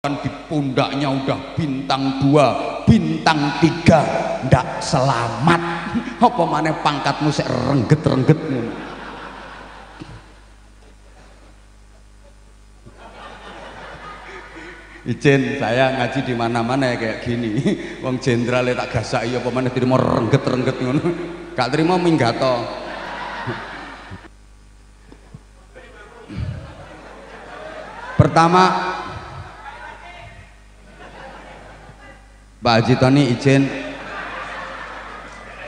di pundaknya udah bintang 2, bintang 3, ndak selamat. Apa maneh pangkatmu sik rengget-rengget. Izin saya ngaji di mana-mana ya kayak gini. Wong jenderale tak gasaki apa maneh trimo rengget-rengget ngono. Gak trimo minggato. Pertama, Pak Haji Tony izin,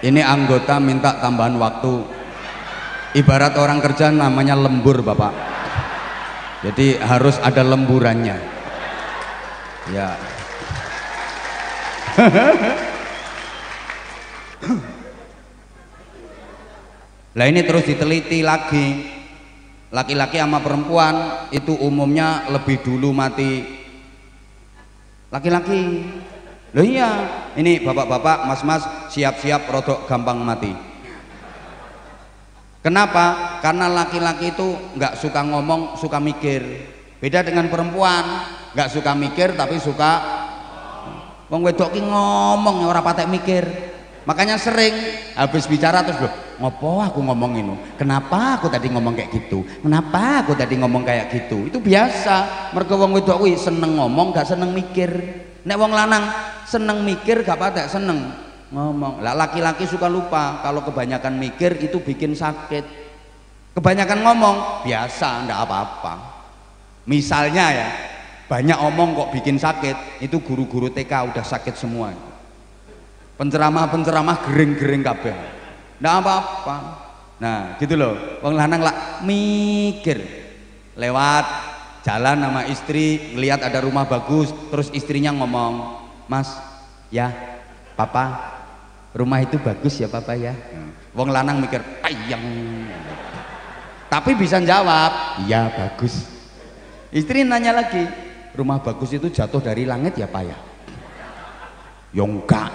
ini anggota minta tambahan waktu. Ibarat orang kerja namanya lembur Bapak, jadi harus ada lemburannya ya. Lah ini terus diteliti lagi, laki-laki sama perempuan itu umumnya lebih dulu mati laki-laki. Loh iya, ini bapak-bapak, mas-mas siap-siap rodok gampang mati. Kenapa? Karena laki-laki itu nggak suka ngomong, suka mikir. Beda dengan perempuan, nggak suka mikir tapi suka wong wedok ki ngomong ora patek mikir. Makanya sering habis bicara terus loh, ngopo aku ngomong ini? Kenapa aku tadi ngomong kayak gitu? Kenapa aku tadi ngomong kayak gitu? Itu biasa. Mergo wong wedok kuwi seneng ngomong, gak seneng mikir. Nek wong lanang seneng mikir gak patek seneng ngomong. Lah laki-laki suka lupa kalau kebanyakan mikir itu bikin sakit. Kebanyakan ngomong biasa ndak apa-apa. Misalnya ya, banyak omong kok bikin sakit, itu guru-guru TK udah sakit semua. Penceramah-penceramah gering-gering kabeh. Ndak apa-apa. Nah, gitu loh. Wong lanang lah mikir. Lewat jalan sama istri, ngelihat ada rumah bagus, terus istrinya ngomong, "Mas, ya, papa, rumah itu bagus ya papa ya." Wong lanang mikir, "Ayang." Tapi bisa jawab, "Iya bagus." Istri nanya lagi, "Rumah bagus itu jatuh dari langit ya pak ya?" "Ya enggak,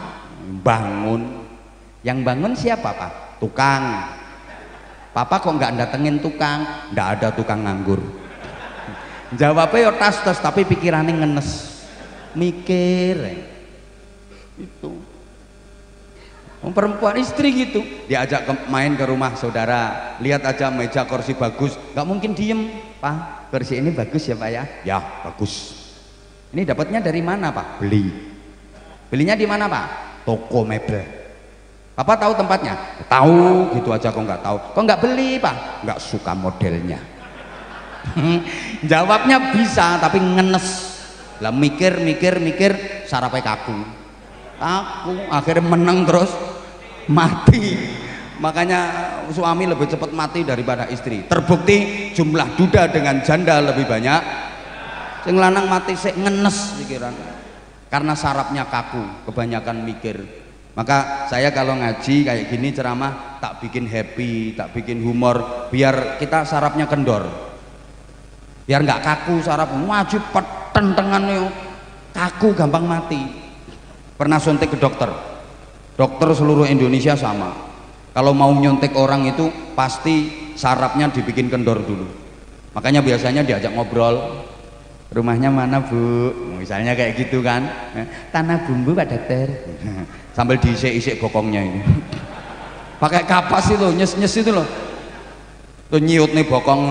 bangun." "Yang bangun siapa pak?" "Tukang." "Papa kok nggak datengin tukang?" "Nggak ada tukang nganggur." Jawabnya ya tas-tas tapi pikirannya ngenes mikir itu. Perempuan istri gitu diajak main ke rumah saudara, lihat aja meja kursi bagus, nggak mungkin diem. "Pak, kursi ini bagus ya pak ya?" "Ya bagus." "Ini dapatnya dari mana pak?" "Beli." "Belinya di mana pak?" "Toko mebel." "Papa tahu tempatnya?" "Tahu." "Gitu aja kok nggak tahu." "Kok nggak beli pak?" "Nggak suka modelnya." Jawabnya bisa tapi ngenes lah, mikir sarapnya kaku akhirnya menang terus mati. Makanya suami lebih cepat mati daripada istri. Terbukti jumlah duda dengan janda lebih banyak, sing lanang mati sik ngenes pikiran karena sarapnya kaku, kebanyakan mikir. Maka saya kalau ngaji kayak gini ceramah tak bikin happy, tak bikin humor biar kita sarapnya kendor, biar nggak kaku saraf. Wajib petentengannya kaku gampang mati. Pernah suntik ke dokter seluruh Indonesia sama, kalau mau nyuntik orang itu pasti sarafnya dibikin kendor dulu. Makanya biasanya diajak ngobrol, "Rumahnya mana bu?" Misalnya kayak gitu kan. "Tanah Bumbu pak dokter." Sambil diisik-isik bokongnya ini pakai kapas itu, nyes-nyes itu loh tuh, nyiut nih bokong.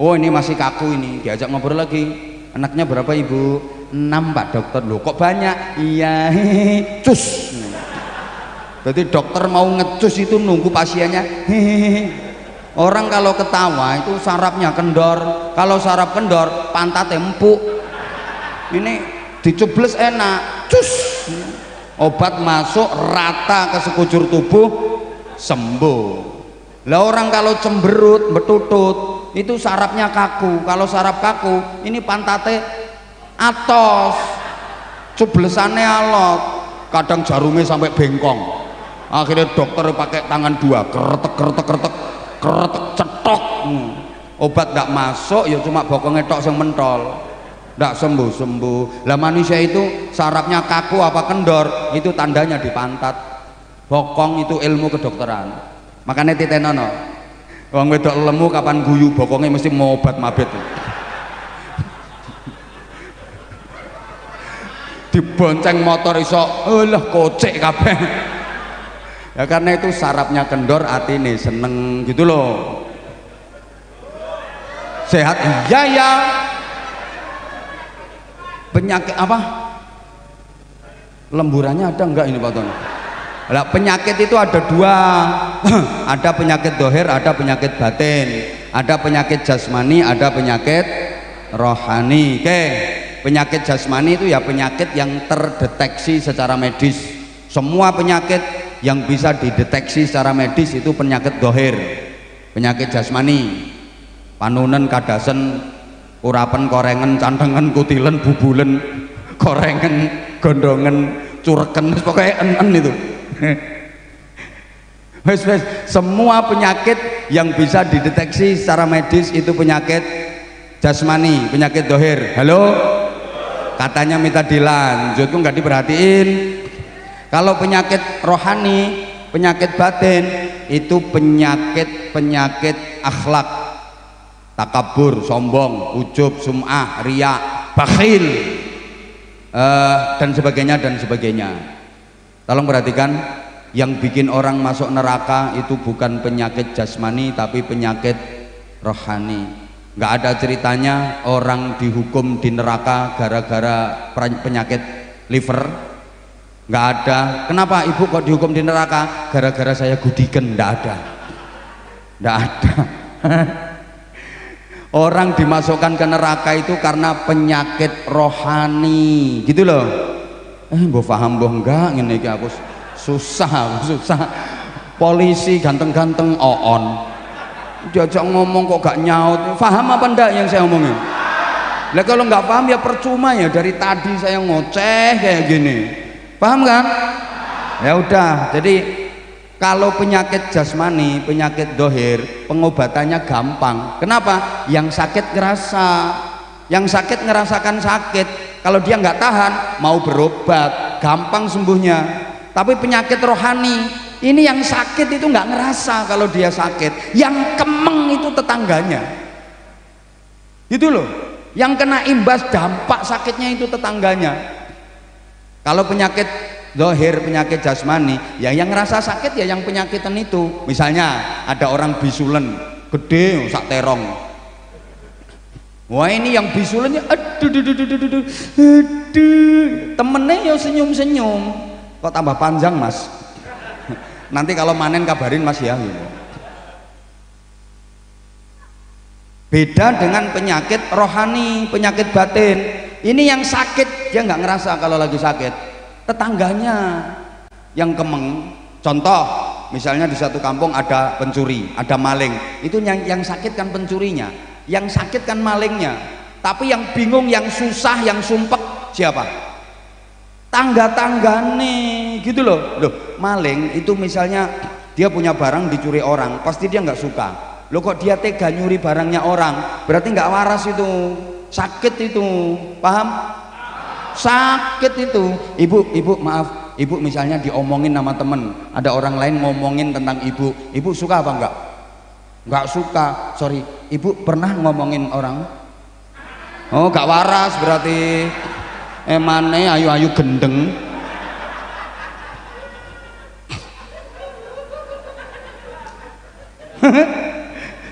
"Oh ini masih kaku ini." Diajak ngobrol lagi, "Anaknya berapa ibu?" "6 pak dokter." "Loh kok banyak?" "Iya." Cus. Jadi dokter mau ngecus itu nunggu pasiennya. Orang kalau ketawa itu sarafnya kendor, kalau saraf kendor pantatnya empuk. Ini dicubles enak, cus, obat masuk rata ke sekujur tubuh, sembuh. Lah orang kalau cemberut betutut itu sarafnya kaku. Kalau saraf kaku ini pantate atos, cublesannya alot, kadang jarumnya sampai bengkong. Akhirnya dokter pakai tangan 2 keretek cetok. Obat gak masuk ya cuma bokongnya tok yang mentol, gak sembuh. Lah manusia itu sarafnya kaku apa kendor itu tandanya di pantat. Bokong itu ilmu kedokteran. Makanya titenono wong wedok lemu kapan guyu bokongnya mesti mau obat mabit. dibonceng motor iso lah kocek kabeh. Ya karena itu sarafnya kendor, atine seneng gitu loh. Sehat iya ya. Penyakit apa? Lemburannya ada enggak ini Pak Tono? Lah penyakit itu ada dua. Ada penyakit dohir, ada penyakit batin. Ada penyakit jasmani, ada penyakit rohani. Oke, penyakit jasmani itu ya penyakit yang terdeteksi secara medis. Semua penyakit yang bisa dideteksi secara medis itu penyakit dohir. Penyakit jasmani, panunen, kadasen, urapen, korengen, cantengen, kutilen, bubulen, korengen, gondongen, cureken, pokoknya en itu. Wes semua penyakit yang bisa dideteksi secara medis itu penyakit jasmani, penyakit dohir. Halo, katanya minta dilanjut kok nggak diperhatiin. Kalau penyakit rohani, penyakit batin itu penyakit akhlak, takabur, sombong, ujub, sum'ah, riya, bakhil, dan sebagainya. Tolong perhatikan, yang bikin orang masuk neraka itu bukan penyakit jasmani tapi penyakit rohani. Nggak ada ceritanya orang dihukum di neraka gara-gara penyakit liver. Nggak ada. Kenapa ibu kok dihukum di neraka? Gara-gara saya gudiken. Nggak ada. Nggak ada. Orang dimasukkan ke neraka itu karena penyakit rohani, gitu loh. Mbok paham mbok enggak ngene iki aku susah. Polisi ganteng-ganteng oon. Diajak ngomong kok gak nyaut. Paham apa enggak yang saya omongin? Lah kalau nggak paham ya percuma ya, dari tadi saya ngoceh kayak gini. Paham kan? Ya udah, jadi kalau penyakit jasmani, penyakit dohir, pengobatannya gampang. Kenapa? Yang sakit ngerasakan sakit. Kalau dia nggak tahan, mau berobat, gampang sembuhnya. Tapi penyakit rohani, ini yang sakit itu nggak ngerasa kalau dia sakit. Yang kemeng itu tetangganya. Gitu loh. Yang kena imbas dampak sakitnya itu tetangganya. Kalau penyakit dohir, penyakit jasmani, ya yang ngerasa sakit ya yang penyakitan itu. Misalnya ada orang bisulen gede sak terong, wah ini yang bisulennya aduh temennya ya senyum kok tambah panjang mas. Nanti kalau manen kabarin mas ya. Beda dengan penyakit rohani, penyakit batin. Ini yang sakit dia nggak ngerasa kalau lagi sakit, tetangganya yang kemeng. Contoh, misalnya di satu kampung ada pencuri, ada maling, itu yang sakit kan pencurinya, yang sakit kan malingnya. Tapi yang bingung, yang susah, yang sumpek siapa? Tangga-tanggane, gitu loh. Maling itu misalnya dia punya barang dicuri orang, pasti dia nggak suka. Loh kok dia tega nyuri barangnya orang? Berarti nggak waras itu, sakit itu, paham? Sakit itu. Ibu maaf, ibu misalnya diomongin sama temen, ada orang lain ngomongin tentang ibu suka apa enggak? Enggak suka. Sorry, ibu pernah ngomongin orang? Oh gak waras berarti. Emane ayu-ayu gendeng.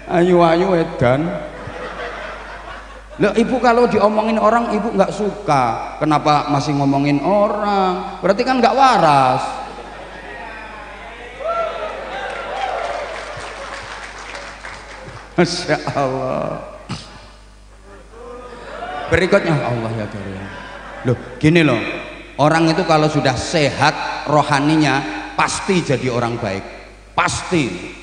Ayu-ayu edan. Loh, ibu kalau diomongin orang ibu nggak suka, kenapa masih ngomongin orang? Berarti kan nggak waras. Masya Allah. Berikutnya Allah ya Karim. Loh gini loh, orang itu kalau sudah sehat rohaninya pasti jadi orang baik, pasti.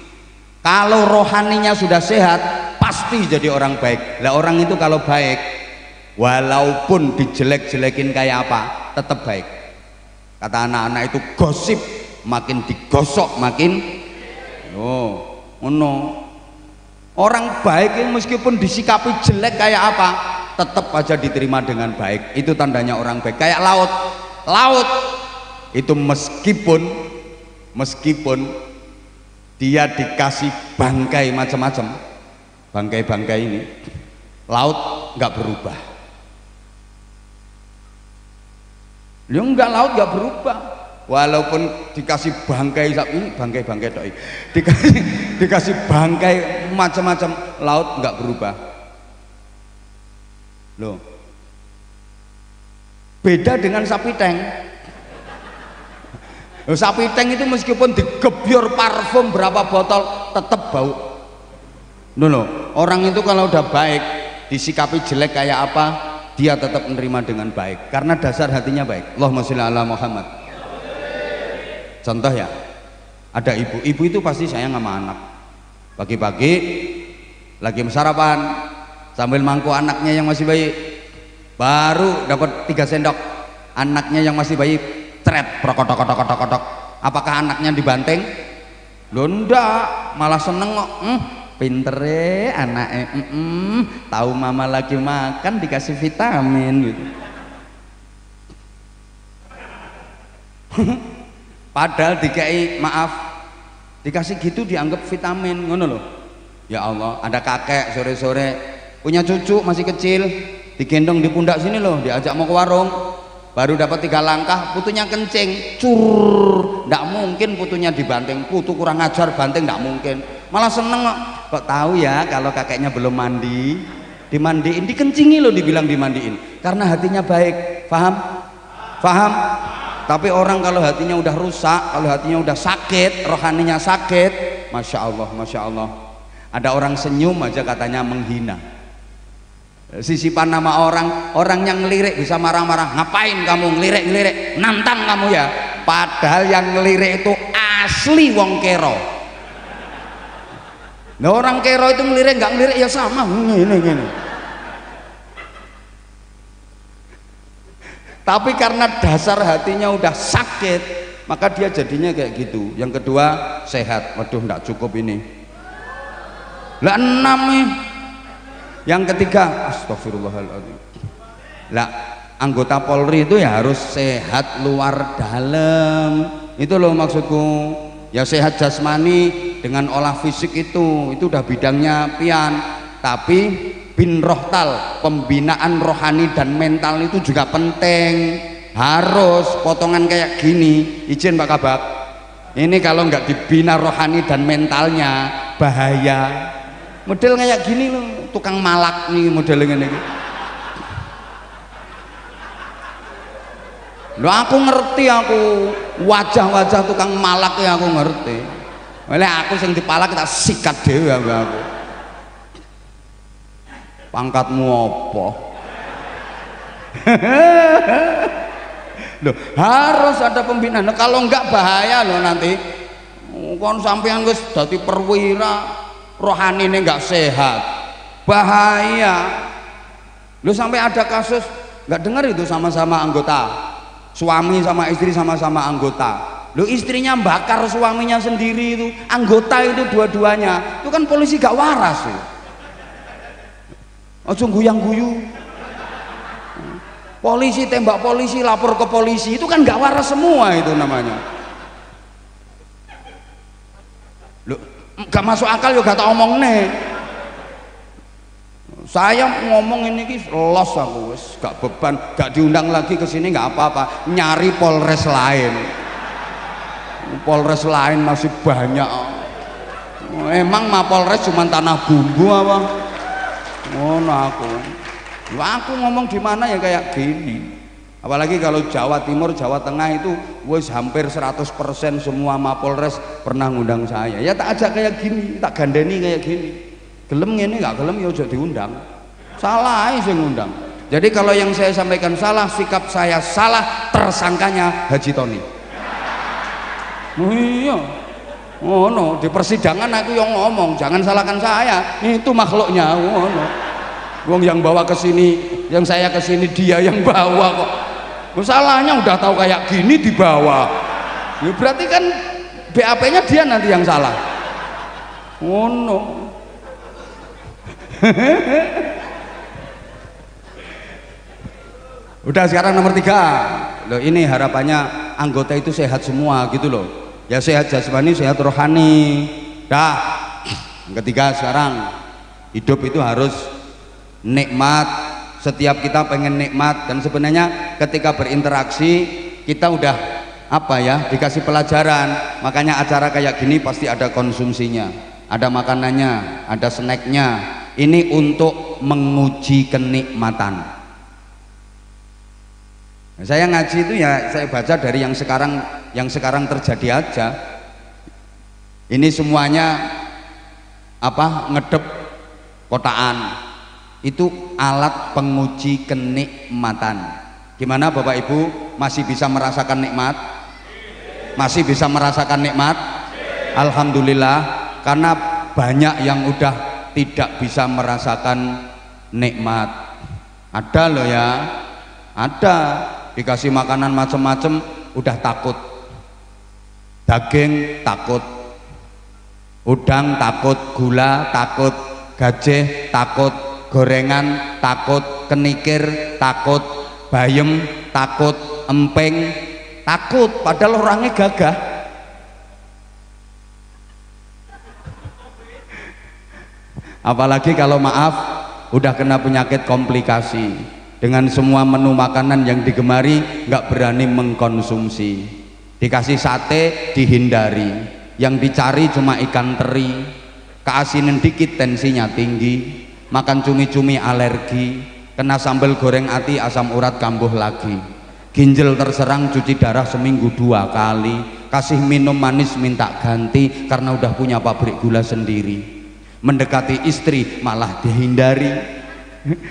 Kalau rohaninya sudah sehat pasti jadi orang baik. Lah orang itu kalau baik, walaupun dijelek-jelekin kayak apa, tetap baik. Kata anak-anak itu gosip, makin digosok makin orang baik itu meskipun disikapi jelek kayak apa, tetap aja diterima dengan baik. Itu tandanya orang baik. Kayak laut itu meskipun dia dikasih bangkai macam-macam, bangkai ini, laut nggak berubah. Ya enggak, laut enggak berubah. Walaupun dikasih bangkai sapi, bangkai doi, dikasih bangkai macam-macam, laut enggak berubah. Loh, beda dengan sapi tank. Sapi tank itu meskipun digebyur parfum berapa botol tetap bau. Loh, orang itu kalau udah baik, disikapi jelek kayak apa, dia tetap menerima dengan baik karena dasar hatinya baik. Allahumma sholli ala Muhammad. Contoh ya, ada ibu itu pasti sayang sama anak. Pagi-pagi lagi sarapan sambil mangku anaknya yang masih bayi, baru dapat 3 sendok, anaknya yang masih bayi tret prokotok. Apakah anaknya dibanting? Loh enggak, malah seneng kok. Pintere anaknya, tahu mama lagi makan dikasih vitamin gitu. Padahal dikasih gitu dianggap vitamin, ngono loh. Ya Allah, ada kakek sore-sore punya cucu masih kecil, digendong di pundak sini loh, diajak mau ke warung, baru dapat 3 langkah putunya kencing, ndak mungkin putunya dibanting, putu kurang ajar banting ndak mungkin, malah seneng kok tahu ya kalau kakeknya belum mandi, dimandiin, dikencingi loh, dibilang dimandiin karena hatinya baik. Paham? Tapi orang kalau hatinya udah rusak, kalau hatinya udah sakit, rohaninya sakit, Masya Allah, ada orang senyum aja katanya menghina. Sisipan nama orang yang ngelirik bisa marah-marah, ngapain kamu ngelirik, nantang kamu ya, padahal yang ngelirik itu asli wong kero. Nah, orang kero itu ngelirik nggak ngelirik ya sama gini. Tapi karena dasar hatinya udah sakit, maka dia jadinya kayak gitu. Yang kedua, sehat. Waduh, nggak cukup ini. Lah 6 nih. Yang ketiga, astagfirullahaladzim. Lah anggota Polri itu ya harus sehat luar dalam. Itu loh maksudku. Ya sehat jasmani dengan olah fisik itu udah bidangnya pian. Tapi bin rohtal, pembinaan rohani dan mental itu juga penting. Harus potongan kayak gini. Izin Pak Kabak, ini kalau nggak dibina rohani dan mentalnya bahaya. Model kayak gini loh, tukang malak nih modelnya ini. Loh aku ngerti, aku wajah-wajah tukang malak ya aku ngerti. Oleh aku sing dipalak kita sikat dewe aku. Pangkatmu apa? Loh, harus ada pembinaan. Nah, kalau enggak bahaya loh nanti. Kon sampean wis dadi perwira, rohanine enggak sehat. Bahaya. Loh, sampai ada kasus enggak dengar itu sama-sama anggota. Suami sama istri sama-sama anggota. Loh, istrinya bakar suaminya sendiri itu. Anggota itu dua-duanya. Itu kan polisi gak waras ya. Ojo guyang-guyu. Polisi tembak polisi, lapor ke polisi, itu kan nggak waras semua itu namanya. Loh, nggak masuk akal yo gak tak omong nih. Saya ngomong ini los aku wis gak beban, gak diundang lagi ke sini nggak apa-apa, nyari Polres lain. Polres lain masih banyak. Emang Mapolres cuma tanah bumbu apa? Aku ngomong di mana ya kayak gini. Apalagi kalau Jawa Timur, Jawa Tengah itu wis hampir 100% semua Mapolres pernah ngundang saya. Ya tak ajak kayak gini, tak gandeni kayak gini. Gelem ngene gak gelem ya aja diundang. Salah ae sing ngundang. Jadi kalau yang saya sampaikan salah, sikap saya salah, tersangkanya Haji Tony. Oh iya. Oh no, di persidangan aku yang ngomong, jangan salahkan saya, itu makhluknya. Oh no, wong yang bawa ke sini, yang saya ke sini dia yang bawa kok. Salahnya udah tahu kayak gini dibawa. Ya berarti kan BAP-nya dia nanti yang salah. Oh no. Udah sekarang nomor 3. Loh, ini harapannya anggota itu sehat semua gitu loh. Ya sehat jasmani, sehat rohani. Dah. Yang ketiga sekarang hidup itu harus nikmat, setiap kita pengen nikmat, dan sebenarnya ketika berinteraksi kita udah apa ya, dikasih pelajaran. Makanya acara kayak gini pasti ada konsumsinya, ada makanannya, ada snacknya. Ini untuk menguji kenikmatan. Saya ngaji itu ya saya baca dari yang sekarang terjadi aja. Ini semuanya apa, ngedep kotaan, itu alat penguji kenikmatan. Gimana Bapak Ibu, masih bisa merasakan nikmat? Masih bisa merasakan nikmat? Alhamdulillah. Karena banyak yang udah tidak bisa merasakan nikmat. Ada loh ya, ada, dikasih makanan macam-macam udah takut, daging takut, udang takut, gula takut, gajah takut, gorengan takut, kenikir takut, bayem takut, emping takut, padahal orangnya gagah. Apalagi kalau maaf udah kena penyakit komplikasi, dengan semua menu makanan yang digemari nggak berani mengkonsumsi. Dikasih sate dihindari, yang dicari cuma ikan teri, keasinan dikit tensinya tinggi, makan cumi-cumi alergi, kena sambal goreng ati asam urat kambuh lagi, ginjal terserang cuci darah seminggu 2 kali, kasih minum manis minta ganti karena udah punya pabrik gula sendiri, mendekati istri malah dihindari,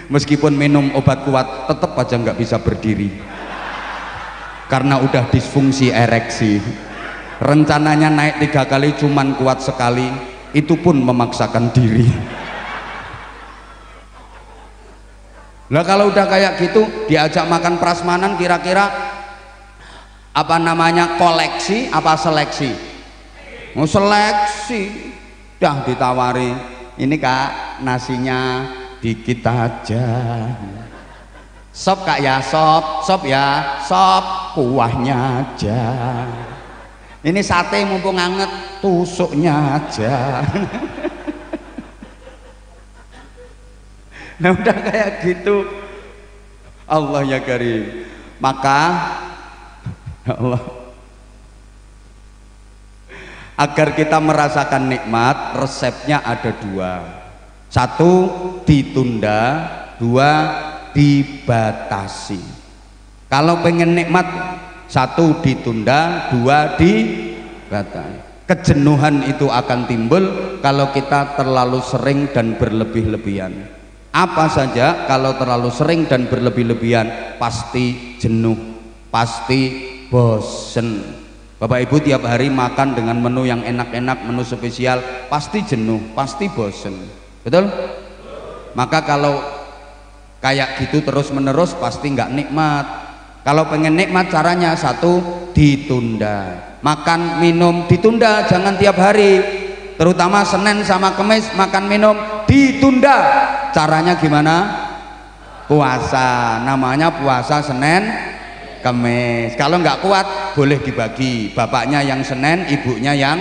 meskipun minum obat kuat tetap aja nggak bisa berdiri karena udah disfungsi ereksi. Rencananya naik 3 kali cuman kuat sekali, itu pun memaksakan diri. Lah kalau udah kayak gitu diajak makan prasmanan, kira-kira apa namanya, koleksi apa seleksi? Mau seleksi. Dah ditawari, ini Kak nasinya dikit aja, sop Kak ya, sop ya, sop kuahnya aja, ini sate mumpung anget tusuknya aja. Nah udah kayak gitu, Allah ya Karim. Maka ya Allah, agar kita merasakan nikmat, resepnya ada 2. 1 ditunda, 2 dibatasi. Kalau pengen nikmat, 1 ditunda, 2 dibatasi. Kejenuhan itu akan timbul kalau kita terlalu sering dan berlebih-lebihan. Apa saja kalau terlalu sering dan berlebih-lebihan pasti jenuh, pasti bosen. Bapak Ibu tiap hari makan dengan menu yang enak-enak, menu spesial, pasti jenuh, pasti bosen. Betul? Maka kalau kayak gitu terus menerus pasti nggak nikmat. Kalau pengen nikmat caranya 1 ditunda, makan minum ditunda, jangan tiap hari, terutama Senin sama Kamis makan minum ditunda. Caranya gimana? Puasa, namanya puasa Senin Kamis. Kalau nggak kuat boleh dibagi, bapaknya yang Senin, ibunya yang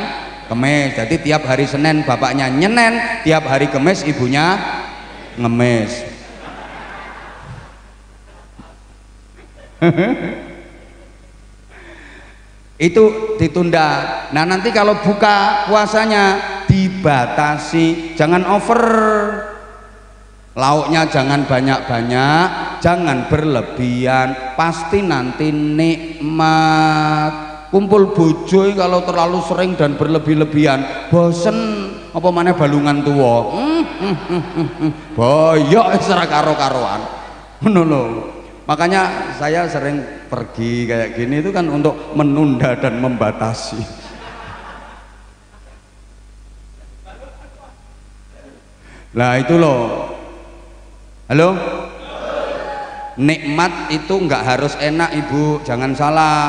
Kamis. Jadi tiap hari Senin bapaknya nyenen, tiap hari Kamis ibunya ngemis. Itu ditunda. Nah nanti kalau buka puasanya dibatasi, jangan over, lauknya jangan banyak-banyak, jangan berlebihan, pasti nanti nikmat. Kumpul bojo kalau terlalu sering dan berlebih-lebihan bosen, apa mana balungan tua, boyok secara karo-karoan. Makanya saya sering pergi kayak gini itu kan untuk menunda dan membatasi. Nah itu loh. Halo? Nikmat itu nggak harus enak Ibu, jangan salah.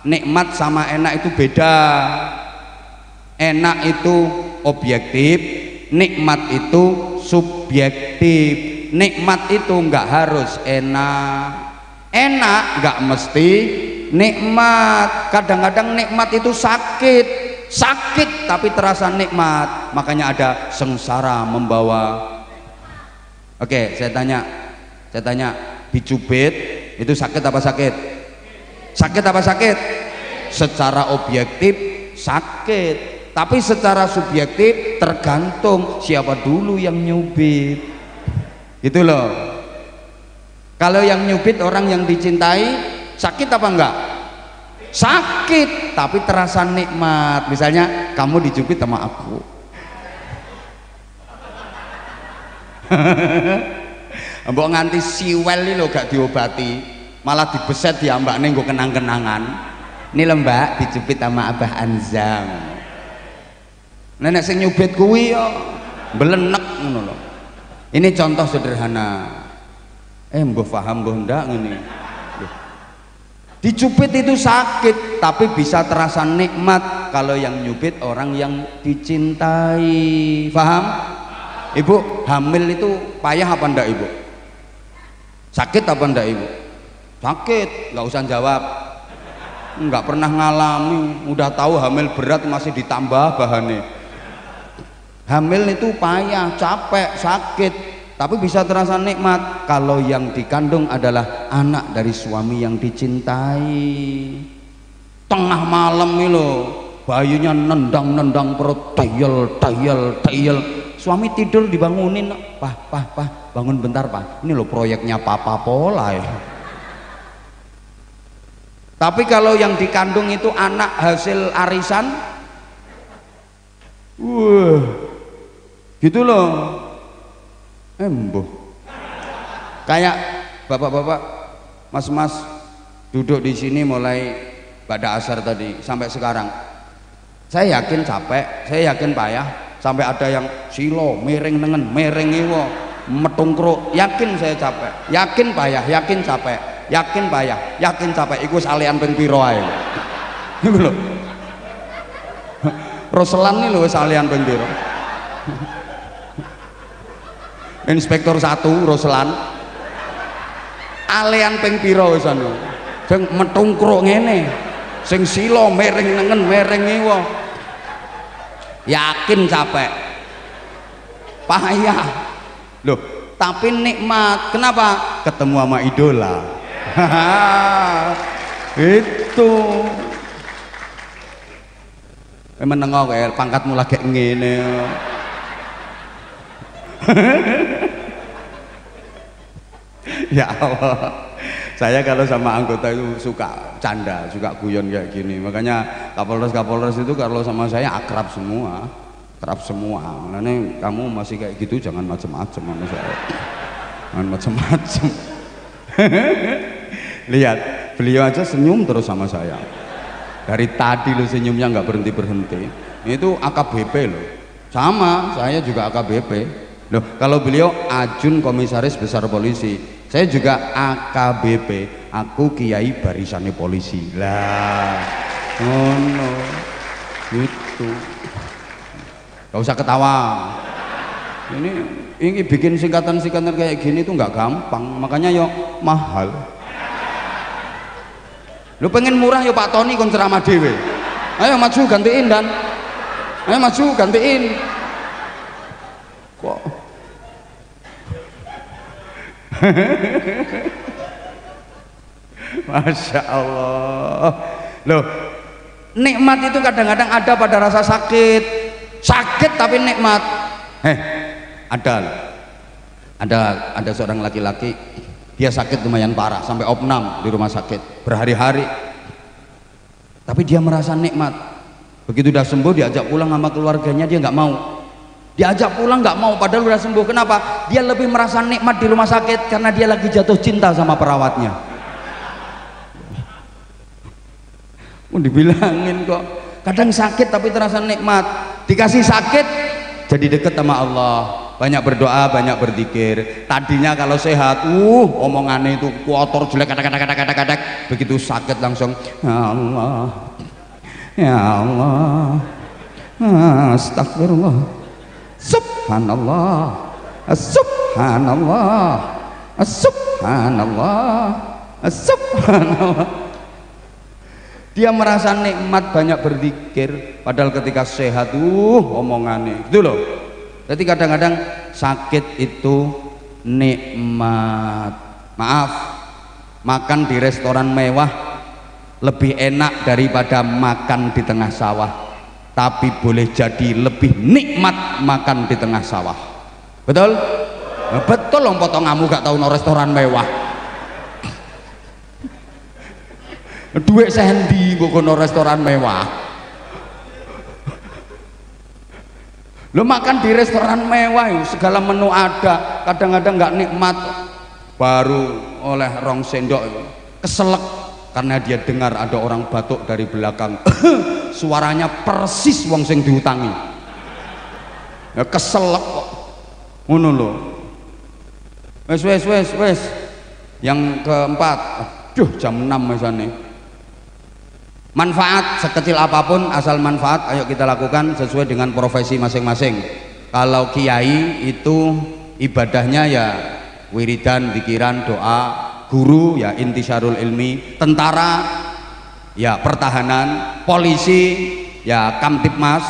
Nikmat sama enak itu beda. Enak itu objektif, nikmat itu subjektif. Nikmat itu nggak harus enak, enak nggak mesti nikmat. Kadang-kadang nikmat itu sakit, sakit tapi terasa nikmat. Makanya ada sengsara membawa. Oke, saya tanya, Saya tanya, dicubit itu sakit apa sakit? Sakit apa sakit? Secara objektif sakit, tapi secara subjektif tergantung siapa dulu yang nyubit. Gitu loh. Kalau yang nyubit orang yang dicintai, sakit apa enggak? Sakit, tapi terasa nikmat. Misalnya kamu dicubit sama aku. Mbok nganti siwel iki lho gak diobati, malah dibeset diambakne nggo kenang-kenangan. Ini lho Mbak, dicubit sama Abah Anzam. Nenek sing nyubit kuwi yo mbelenek ngono lho. Ini contoh sederhana. Mbah paham mbah ndak ngene. Dicubit itu sakit, tapi bisa terasa nikmat kalau yang nyubit orang yang dicintai. Paham? Ibu, hamil itu payah apa ndak Ibu? Sakit apa ndak Ibu? Sakit, nggak usah jawab. Nggak pernah ngalami, udah tahu hamil berat masih ditambah bahannya. Hamil itu payah, capek, sakit, tapi bisa terasa nikmat kalau yang dikandung adalah anak dari suami yang dicintai. Tengah malam ini loh, bayinya nendang-nendang perut, tayel. Suami tidur dibangunin, Pah, bangun bentar Pak, ini loh proyeknya Papa Pola ya. Tapi kalau yang dikandung itu anak hasil arisan, gitu loh. Embuh. Kayak bapak-bapak, mas-mas duduk di sini mulai pada asar tadi sampai sekarang. Saya yakin capek, saya yakin payah, sampai ada yang silo, miring nengen, miring iwo, metungkruk. Yakin saya capek, yakin payah, yakin capek, yakin payah, yakin capek. Iku salian ping piro ae. Iku lho. Roselan nih lho salian ping piro. Inspektur 1 Roselan alean ping piro wis anu sing metungkruk ngene sing silo miring nengen miring iwo yakin capek payah loh tapi nikmat. Kenapa? Ketemu sama idola. Itu menengok kayak pangkatmu lagi ngene. Ya Allah, saya kalau sama anggota itu suka canda, suka guyon kayak gini. Makanya Kapolres itu kalau sama saya akrab semua. Makanya kamu masih kayak gitu jangan macem-macem sama saya. Jangan macem-macem. Lihat, beliau aja senyum terus sama saya. Dari tadi lo senyumnya nggak berhenti. Itu AKBP loh. Sama, saya juga AKBP. Loh, kalau beliau Ajun Komisaris Besar Polisi, saya juga AKBP, aku Kiai Barisannya Polisi. Lah, no. Itu. Gak usah ketawa. Ini bikin singkatan kayak gini tuh nggak gampang, makanya yo mahal. Lu pengen murah yo Pak Tony kon ceramah dhewe. Ayo maju gantiin dan. Ayo maju gantiin. Kok Masya Allah. Loh, nikmat itu kadang-kadang ada pada rasa sakit tapi nikmat. Ada seorang laki-laki, dia sakit lumayan parah sampai opnam di rumah sakit berhari-hari, tapi dia merasa nikmat. Begitu udah sembuh diajak pulang sama keluarganya, dia nggak mau. Diajak pulang nggak mau, padahal udah sembuh. Kenapa? Dia lebih merasa nikmat di rumah sakit karena dia lagi jatuh cinta sama perawatnya. Mau dibilangin kok, kadang sakit tapi terasa nikmat. Dikasih sakit jadi deket sama Allah, banyak berdoa, banyak berzikir. Tadinya kalau sehat, omongannya itu kotor jelek, kadang-kadang. Begitu sakit langsung, ya Allah, astagfirullah. Subhanallah, subhanallah, subhanallah, subhanallah. Dia merasa nikmat, banyak berzikir, padahal ketika sehat omongannya gitu loh. Jadi kadang-kadang sakit itu nikmat. Maaf, makan di restoran mewah lebih enak daripada makan di tengah sawah, tapi boleh jadi lebih nikmat makan di tengah sawah. Betul? Betul loh, potonganmu gak tahu no restoran mewah. Duit sendi kok no restoran mewah. Lo makan di restoran mewah segala menu ada, kadang-kadang nggak nikmat, baru oleh rong sendok keselak karena dia dengar ada orang batuk dari belakang. Suaranya persis wong sing diutangi. Ya keselak kok. Ngono lho. Wes. Yang keempat, aduh jam 6 misalnya. Manfaat sekecil apapun, asal manfaat, ayo kita lakukan sesuai dengan profesi masing-masing. Kalau kiai itu ibadahnya ya wiridan, pikiran, doa, guru ya intisyarul ilmi, tentara ya pertahanan, polisi ya kamtipmas,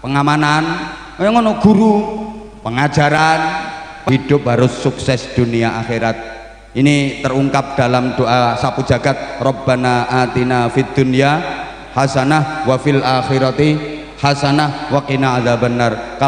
pengamanan, ayo ngono, guru pengajaran. Hidup harus sukses dunia akhirat. Ini terungkap dalam doa sapu jagat, Rabbana atina fid dunya hasanah wa fil akhirati hasanah wa qina adzabannar.